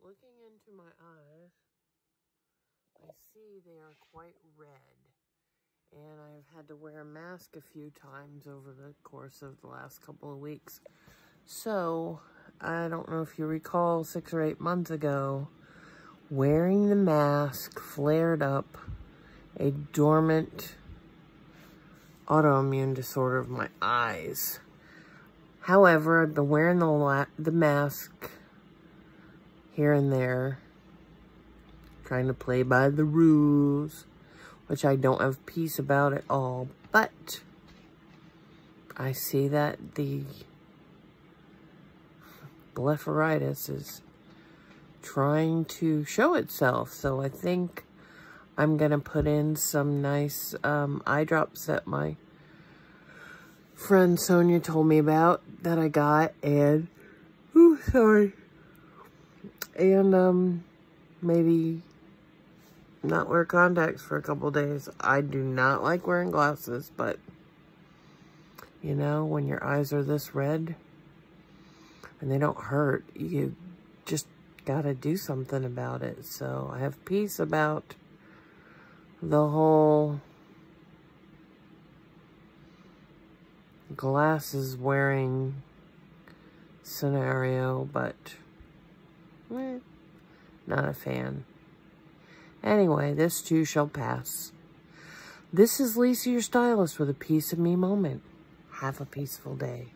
Looking into my eyes, I see they are quite red. And I've had to wear a mask a few times over the course of the last couple of weeks. So, I don't know if you recall 6 or 8 months ago, wearing the mask flared up a dormant autoimmune disorder of my eyes. However, I've been wearing the mask here and there, trying to play by the rules, which I don't have peace about at all. But I see that the blepharitis is trying to show itself. So I think I'm going to put in some nice eye drops that my friend Sonia told me about that I got. And, ooh, sorry. And maybe not wear contacts for a couple days. I do not like wearing glasses, but you know, when your eyes are this red and they don't hurt, you just gotta do something about it. So I have peace about the whole glasses wearing scenario, but not a fan. Anyway, this too shall pass. This is Lisa, your stylist, with a piece of me moment. Have a peaceful day.